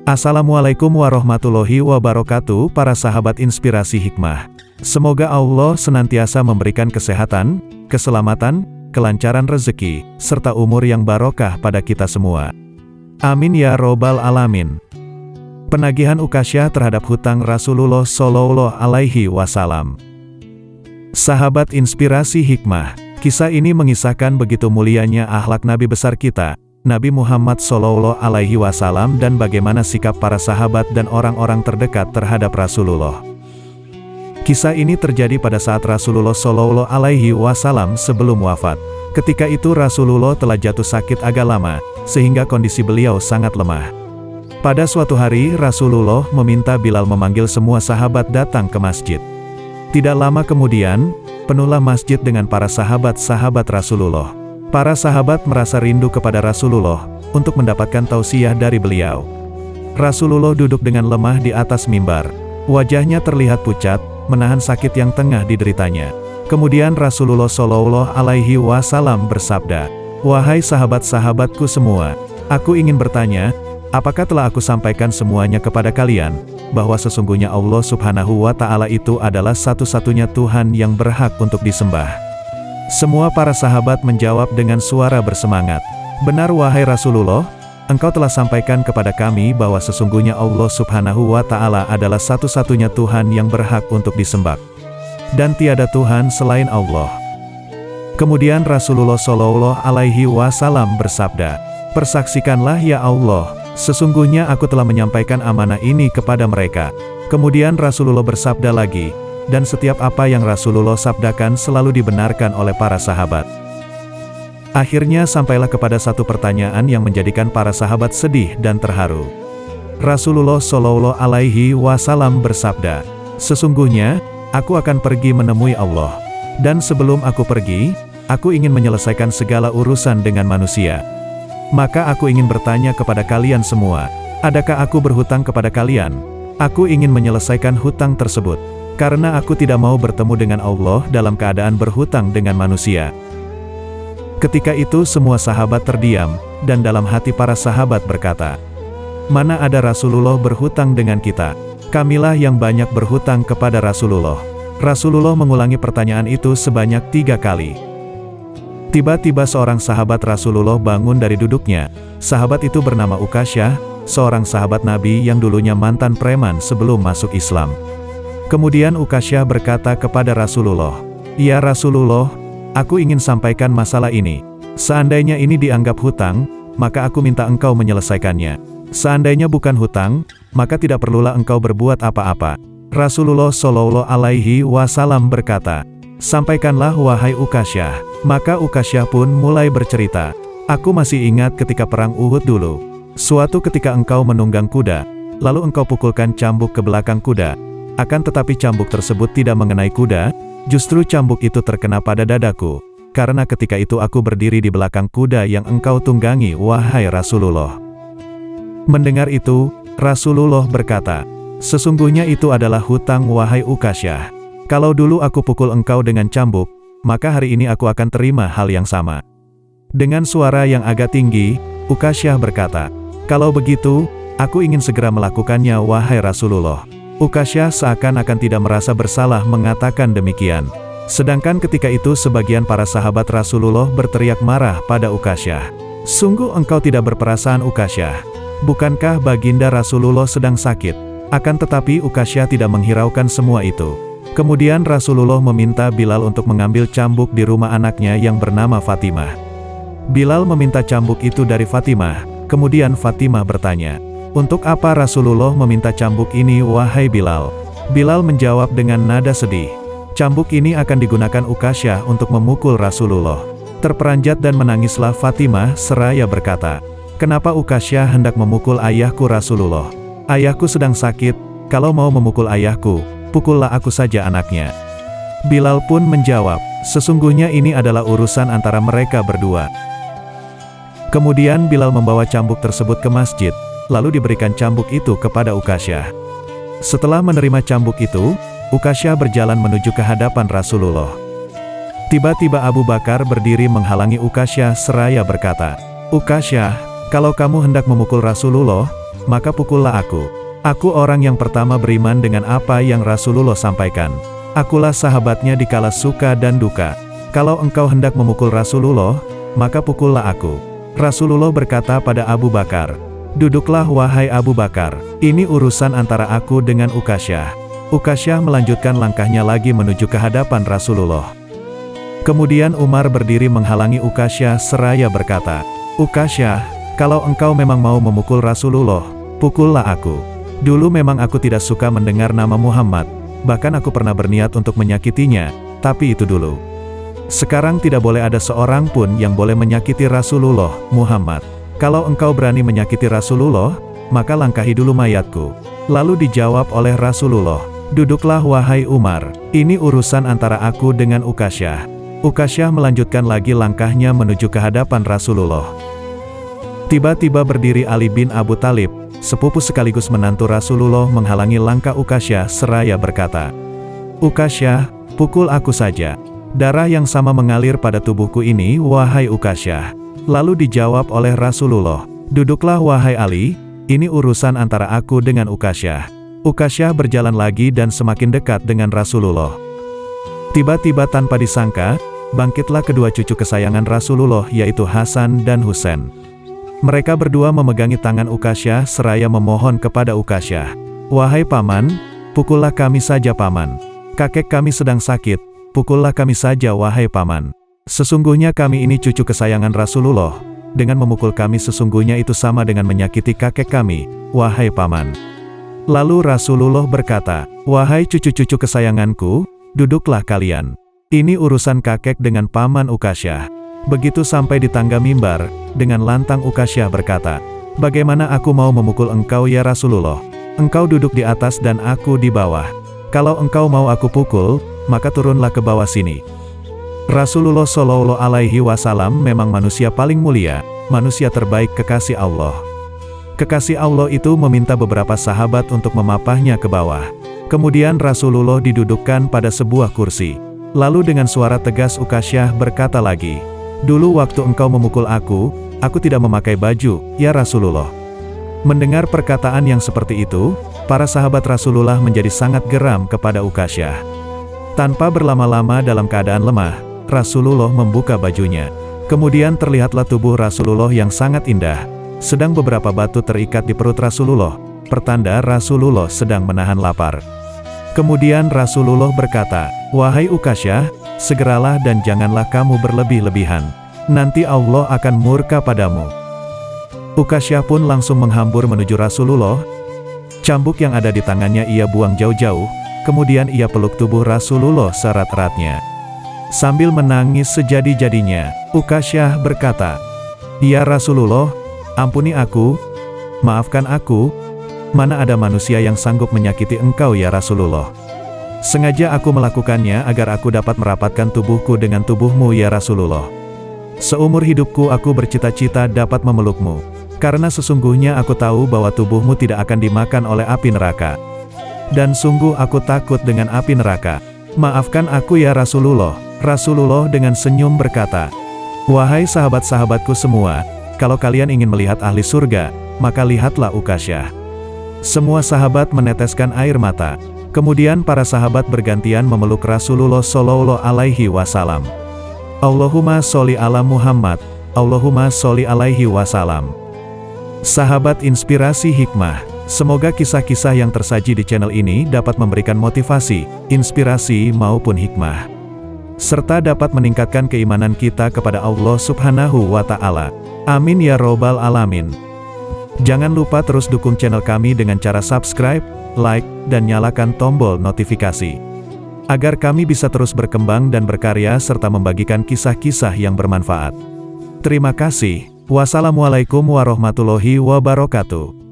Assalamualaikum warahmatullahi wabarakatuh, para sahabat inspirasi hikmah. Semoga Allah senantiasa memberikan kesehatan, keselamatan, kelancaran rezeki, serta umur yang barokah pada kita semua. Amin ya robbal alamin. Penagihan Ukasyah terhadap hutang Rasulullah Shallallahu Alaihi Wasallam. Sahabat inspirasi hikmah, kisah ini mengisahkan begitu mulianya akhlak Nabi besar kita, Nabi Muhammad Shallallahu Alaihi Wasallam, dan bagaimana sikap para sahabat dan orang-orang terdekat terhadap Rasulullah. Kisah ini terjadi pada saat Rasulullah Shallallahu Alaihi Wasallam sebelum wafat. Ketika itu Rasulullah telah jatuh sakit agak lama, sehingga kondisi beliau sangat lemah. Pada suatu hari Rasulullah meminta Bilal memanggil semua sahabat datang ke masjid. Tidak lama kemudian, penuhlah masjid dengan para sahabat-sahabat Rasulullah. Para sahabat merasa rindu kepada Rasulullah, untuk mendapatkan tausiah dari beliau. Rasulullah duduk dengan lemah di atas mimbar. Wajahnya terlihat pucat, menahan sakit yang tengah dideritanya. Kemudian Rasulullah Shallallahu Alaihi Wasallam bersabda, "Wahai sahabat-sahabatku semua, aku ingin bertanya, apakah telah aku sampaikan semuanya kepada kalian, bahwa sesungguhnya Allah Subhanahu wa Ta'ala itu adalah satu-satunya Tuhan yang berhak untuk disembah?" Semua para sahabat menjawab dengan suara bersemangat, "Benar wahai Rasulullah, engkau telah sampaikan kepada kami bahwa sesungguhnya Allah Subhanahu wa Ta'ala adalah satu-satunya Tuhan yang berhak untuk disembah, dan tiada Tuhan selain Allah." Kemudian Rasulullah Shallallahu Alaihi Wasallam bersabda, "Persaksikanlah ya Allah, sesungguhnya aku telah menyampaikan amanah ini kepada mereka." Kemudian Rasulullah bersabda lagi, dan setiap apa yang Rasulullah sabdakan selalu dibenarkan oleh para sahabat. Akhirnya sampailah kepada satu pertanyaan yang menjadikan para sahabat sedih dan terharu. Rasulullah Shallallahu Alaihi Wasallam bersabda, "Sesungguhnya, aku akan pergi menemui Allah. Dan sebelum aku pergi, aku ingin menyelesaikan segala urusan dengan manusia. Maka aku ingin bertanya kepada kalian semua, adakah aku berhutang kepada kalian? Aku ingin menyelesaikan hutang tersebut, karena aku tidak mau bertemu dengan Allah dalam keadaan berhutang dengan manusia." Ketika itu semua sahabat terdiam, dan dalam hati para sahabat berkata, "Mana ada Rasulullah berhutang dengan kita? Kamilah yang banyak berhutang kepada Rasulullah." Rasulullah mengulangi pertanyaan itu sebanyak 3 kali. Tiba-tiba seorang sahabat Rasulullah bangun dari duduknya. Sahabat itu bernama Ukasyah, seorang sahabat Nabi yang dulunya mantan preman sebelum masuk Islam. Kemudian Ukasyah berkata kepada Rasulullah, "Ya Rasulullah, aku ingin sampaikan masalah ini. Seandainya ini dianggap hutang, maka aku minta engkau menyelesaikannya. Seandainya bukan hutang, maka tidak perlulah engkau berbuat apa-apa." Rasulullah Shallallahu Alaihi Wasallam berkata, "Sampaikanlah wahai Ukasyah." Maka Ukasyah pun mulai bercerita, "Aku masih ingat ketika perang Uhud dulu. Suatu ketika engkau menunggang kuda, lalu engkau pukulkan cambuk ke belakang kuda. Akan tetapi cambuk tersebut tidak mengenai kuda, justru cambuk itu terkena pada dadaku. Karena ketika itu aku berdiri di belakang kuda yang engkau tunggangi wahai Rasulullah." Mendengar itu, Rasulullah berkata, "Sesungguhnya itu adalah hutang wahai Ukasyah. Kalau dulu aku pukul engkau dengan cambuk, maka hari ini aku akan terima hal yang sama." Dengan suara yang agak tinggi, Ukasyah berkata, "Kalau begitu, aku ingin segera melakukannya wahai Rasulullah." Ukasyah seakan-akan tidak merasa bersalah mengatakan demikian. Sedangkan ketika itu sebagian para sahabat Rasulullah berteriak marah pada Ukasyah, "Sungguh engkau tidak berperasaan Ukasyah. Bukankah baginda Rasulullah sedang sakit?" Akan tetapi Ukasyah tidak menghiraukan semua itu. Kemudian Rasulullah meminta Bilal untuk mengambil cambuk di rumah anaknya yang bernama Fatimah. Bilal meminta cambuk itu dari Fatimah. Kemudian Fatimah bertanya, "Untuk apa Rasulullah meminta cambuk ini wahai Bilal?" Bilal menjawab dengan nada sedih, "Cambuk ini akan digunakan Ukasyah untuk memukul Rasulullah." Terperanjat dan menangislah Fatimah seraya berkata, "Kenapa Ukasyah hendak memukul ayahku Rasulullah? Ayahku sedang sakit, kalau mau memukul ayahku, pukullah aku saja anaknya." Bilal pun menjawab, "Sesungguhnya ini adalah urusan antara mereka berdua." Kemudian Bilal membawa cambuk tersebut ke masjid, lalu diberikan cambuk itu kepada Ukasyah. Setelah menerima cambuk itu, Ukasyah berjalan menuju ke hadapan Rasulullah. Tiba-tiba Abu Bakar berdiri menghalangi Ukasyah seraya berkata, "Ukasyah, kalau kamu hendak memukul Rasulullah, maka pukullah aku. Aku orang yang pertama beriman dengan apa yang Rasulullah sampaikan. Akulah sahabatnya di kala suka dan duka. Kalau engkau hendak memukul Rasulullah, maka pukullah aku." Rasulullah berkata pada Abu Bakar, "Duduklah wahai Abu Bakar, ini urusan antara aku dengan Ukasyah." Ukasyah melanjutkan langkahnya lagi menuju ke hadapan Rasulullah. Kemudian Umar berdiri menghalangi Ukasyah seraya berkata, "Ukasyah, kalau engkau memang mau memukul Rasulullah, pukullah aku. Dulu memang aku tidak suka mendengar nama Muhammad, bahkan aku pernah berniat untuk menyakitinya, tapi itu dulu. Sekarang tidak boleh ada seorang pun yang boleh menyakiti Rasulullah, Muhammad. Kalau engkau berani menyakiti Rasulullah, maka langkahi dulu mayatku." Lalu dijawab oleh Rasulullah, "Duduklah wahai Umar, ini urusan antara aku dengan Ukasyah." Ukasyah melanjutkan lagi langkahnya menuju ke hadapan Rasulullah. Tiba-tiba berdiri Ali bin Abu Thalib, sepupu sekaligus menantu Rasulullah, menghalangi langkah Ukasyah seraya berkata, "Ukasyah, pukul aku saja. Darah yang sama mengalir pada tubuhku ini, wahai Ukasyah." Lalu dijawab oleh Rasulullah, "Duduklah wahai Ali, ini urusan antara aku dengan Ukasyah." Ukasyah berjalan lagi dan semakin dekat dengan Rasulullah. Tiba-tiba tanpa disangka, bangkitlah kedua cucu kesayangan Rasulullah, yaitu Hasan dan Husain. Mereka berdua memegangi tangan Ukasyah seraya memohon kepada Ukasyah, "Wahai paman, pukullah kami saja paman. Kakek kami sedang sakit, pukullah kami saja wahai paman. Sesungguhnya kami ini cucu kesayangan Rasulullah. Dengan memukul kami sesungguhnya itu sama dengan menyakiti kakek kami, wahai paman." Lalu Rasulullah berkata, "Wahai cucu-cucu kesayanganku, duduklah kalian. Ini urusan kakek dengan paman Ukasyah." Begitu sampai di tangga mimbar, dengan lantang Ukasyah berkata, "Bagaimana aku mau memukul engkau ya Rasulullah? Engkau duduk di atas dan aku di bawah. Kalau engkau mau aku pukul, maka turunlah ke bawah sini." Rasulullah Shallallahu Alaihi Wasallam memang manusia paling mulia, manusia terbaik kekasih Allah. Kekasih Allah itu meminta beberapa sahabat untuk memapahnya ke bawah. Kemudian Rasulullah didudukkan pada sebuah kursi. Lalu dengan suara tegas Ukasyah berkata lagi, "Dulu waktu engkau memukul aku tidak memakai baju, ya Rasulullah." Mendengar perkataan yang seperti itu, para sahabat Rasulullah menjadi sangat geram kepada Ukasyah. Tanpa berlama-lama dalam keadaan lemah, Rasulullah membuka bajunya. Kemudian terlihatlah tubuh Rasulullah yang sangat indah. Sedang beberapa batu terikat di perut Rasulullah, pertanda Rasulullah sedang menahan lapar. Kemudian Rasulullah berkata, "Wahai Ukasyah, segeralah dan janganlah kamu berlebih-lebihan. Nanti Allah akan murka padamu." Ukasyah pun langsung menghambur menuju Rasulullah. Cambuk yang ada di tangannya ia buang jauh-jauh, kemudian ia peluk tubuh Rasulullah serat-eratnya. Sambil menangis sejadi-jadinya, Ukasyah berkata, "Ya Rasulullah, ampuni aku, maafkan aku. Mana ada manusia yang sanggup menyakiti engkau ya Rasulullah. Sengaja aku melakukannya agar aku dapat merapatkan tubuhku dengan tubuhmu ya Rasulullah. Seumur hidupku aku bercita-cita dapat memelukmu, karena sesungguhnya aku tahu bahwa tubuhmu tidak akan dimakan oleh api neraka. Dan sungguh aku takut dengan api neraka. Maafkan aku ya Rasulullah." Rasulullah dengan senyum berkata, "Wahai sahabat-sahabatku semua, kalau kalian ingin melihat ahli surga, maka lihatlah Ukasyah." Semua sahabat meneteskan air mata. Kemudian para sahabat bergantian memeluk Rasulullah Shallallahu Alaihi Wasallam. Allahumma sholli ala Muhammad, Allahumma sholli alaihi wasallam. Sahabat Inspirasi Hikmah, semoga kisah-kisah yang tersaji di channel ini dapat memberikan motivasi, inspirasi maupun hikmah, serta dapat meningkatkan keimanan kita kepada Allah Subhanahu wa Ta'ala. Amin ya Robbal Alamin. Jangan lupa terus dukung channel kami dengan cara subscribe, like, dan nyalakan tombol notifikasi, agar kami bisa terus berkembang dan berkarya serta membagikan kisah-kisah yang bermanfaat. Terima kasih. Wassalamualaikum warahmatullahi wabarakatuh.